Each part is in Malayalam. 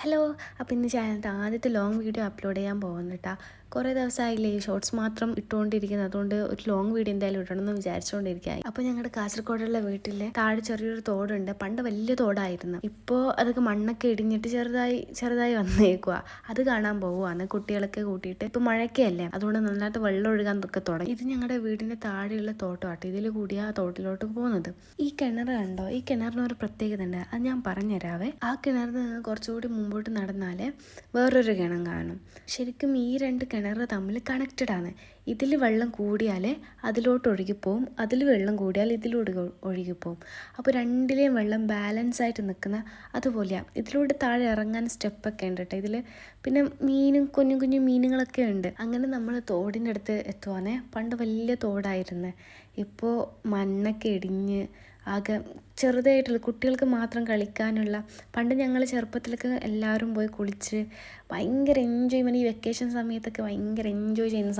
ഹലോ. അപ്പോൾ ഇന്ന് ചാനലിൻ്റെ ആദ്യത്തെ ലോങ് വീഡിയോ അപ്ലോഡ് ചെയ്യാൻ പോകുന്നു കേട്ടോ. കുറേ ദിവസമായില്ലേ ഈ ഷോർട്സ് മാത്രം ഇട്ടുകൊണ്ടിരിക്കുന്നത്. അതുകൊണ്ട് ഒരു ലോങ് വീഡിയോ എന്തായാലും ഇടണമെന്ന് വിചാരിച്ചുകൊണ്ടിരിക്കുകയായി. അപ്പോൾ ഞങ്ങളുടെ കാസർഗോഡുള്ള വീട്ടിൽ താഴെ ചെറിയൊരു തോടുണ്ട്. പണ്ട് വലിയ തോടായിരുന്നു. ഇപ്പോൾ അതൊക്കെ മണ്ണൊക്കെ ഇടിഞ്ഞിട്ട് ചെറുതായി വന്നേക്കുക. അത് കാണാൻ പോവുകയാണ് കുട്ടികളൊക്കെ കൂട്ടിയിട്ട്. ഇപ്പോൾ മഴയൊക്കെ അല്ലേ, അതുകൊണ്ട് നന്നായിട്ട് വെള്ളം ഒഴുകാൻ ഒക്കെ തുടങ്ങി. ഇത് ഞങ്ങളുടെ വീടിൻ്റെ താഴെയുള്ള തോട്ടമാട്ടോ. ഇതിൽ കൂടിയാ തോട്ടിലോട്ട് പോകുന്നത്. ഈ കിണർ കണ്ടോ? ഈ കിണറിന് ഒരു പ്രത്യേകത ഉണ്ട്, അത് ഞാൻ പറഞ്ഞുതരാവേ. ആ കിണറിന് കുറച്ചുകൂടി മുമ്പോട്ട് നടന്നാൽ വേറൊരു കിണർ കാണും. ശരിക്കും ഈ രണ്ട് കിണർ തമ്മിൽ കണക്റ്റഡ് ആണ്. ഇതിൽ വെള്ളം കൂടിയാൽ അതിലോട്ട് ഒഴുകിപ്പോവും, അതിൽ വെള്ളം കൂടിയാൽ ഇതിലൂടെ ഒഴുകിപ്പോവും. അപ്പോൾ രണ്ടിലെയും വെള്ളം ബാലൻസ് ആയിട്ട് നിൽക്കുന്ന അതുപോലെയാണ്. ഇതിലൂടെ താഴെ ഇറങ്ങാൻ സ്റ്റെപ്പൊക്കെ ഉണ്ട് കേട്ടോ ഇതിൽ. പിന്നെ കുഞ്ഞു കുഞ്ഞു മീനുകളൊക്കെ ഉണ്ട്. അങ്ങനെ നമ്മൾ തോടിൻ്റെ അടുത്ത് എത്തുവാനേ. പണ്ട് വലിയ തോടായിരുന്നു. ഇപ്പോൾ മണ്ണൊക്കെ ഇടിഞ്ഞ് ആകെ ചെറുതായിട്ടുള്ള കുട്ടികൾക്ക് മാത്രം കളിക്കാനുള്ള, പണ്ട് ഞങ്ങൾ ചെറുപ്പത്തിലൊക്കെ എല്ലാവരും പോയി കുളിച്ച് ഭയങ്കര എൻജോയ്മെൻറ്റ്, ഈ വെക്കേഷൻ സമയത്തൊക്കെ ഭയങ്കര എൻജോയ് ചെയ്യുന്ന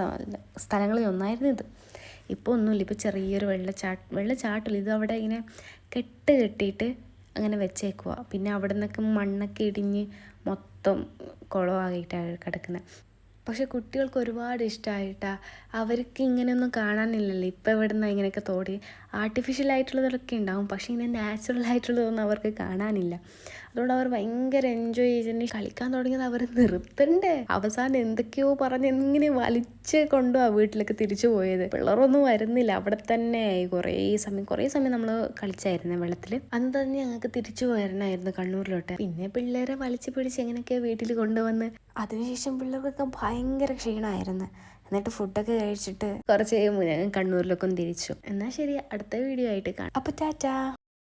സ്ഥലങ്ങളിൽ ഒന്നായിരുന്നു ഇത്. ഇപ്പോൾ ഒന്നുമില്ല. ഇപ്പോൾ ചെറിയൊരു വെള്ളച്ചാട്ടമില്ല. ഇത് അവിടെ ഇങ്ങനെ കെട്ടിയിട്ട് അങ്ങനെ വെച്ചേക്കുക. പിന്നെ അവിടെ നിന്നൊക്കെ മണ്ണൊക്കെ ഇടിഞ്ഞ് മൊത്തം കുളമായിട്ടാണ് കിടക്കുന്നത്. പക്ഷെ കുട്ടികൾക്ക് ഒരുപാട് ഇഷ്ടമായിട്ടാണ്. അവർക്ക് ഇങ്ങനെയൊന്നും കാണാനില്ലല്ലോ. ഇപ്പോൾ എവിടെ നിന്നാണ് ഇങ്ങനെയൊക്കെ തോടി. ആർട്ടിഫിഷ്യൽ ആയിട്ടുള്ളതൊക്കെ ഉണ്ടാവും, പക്ഷേ ഇങ്ങനെ നാച്ചുറൽ ആയിട്ടുള്ളതൊന്നും അവർക്ക് കാണാനില്ല. അതുകൊണ്ട് അവർ ഭയങ്കര എൻജോയ് ചെയ്തിട്ട് കളിക്കാൻ തുടങ്ങിയത് അവർ നിർത്തണ്ടേ. അവസാനം എന്തൊക്കെയോ പറഞ്ഞ് ഇങ്ങനെ വലിച്ച് കൊണ്ടുപോവാ വീട്ടിലൊക്കെ തിരിച്ചു പോയത്. പിള്ളേരൊന്നും വരുന്നില്ല. അവിടെ തന്നെ കുറേ സമയം നമ്മൾ കളിച്ചായിരുന്നു വെള്ളത്തിൽ. അന്ന് തന്നെ ഞങ്ങൾക്ക് തിരിച്ചു പോരണമായിരുന്നു കണ്ണൂരിലോട്ട്. പിന്നെ പിള്ളേരെ വലിച്ചു പിടിച്ച് എങ്ങനെയൊക്കെയോ വീട്ടിൽ കൊണ്ടുവന്ന് അതിനുശേഷം പിള്ളേർക്കൊക്കെ ഭയങ്കര ക്ഷീണമായിരുന്നു. എന്നിട്ട് ഫുഡൊക്കെ കഴിച്ചിട്ട് കുറച്ച് കഴിയുമ്പോൾ ഞാൻ കണ്ണൂരിലൊക്കെ ഒന്ന് തിരിച്ചു. എന്നാൽ ശരി, അടുത്ത വീഡിയോ ആയിട്ട് കാണാം. അപ്പോൾ ടാറ്റാ.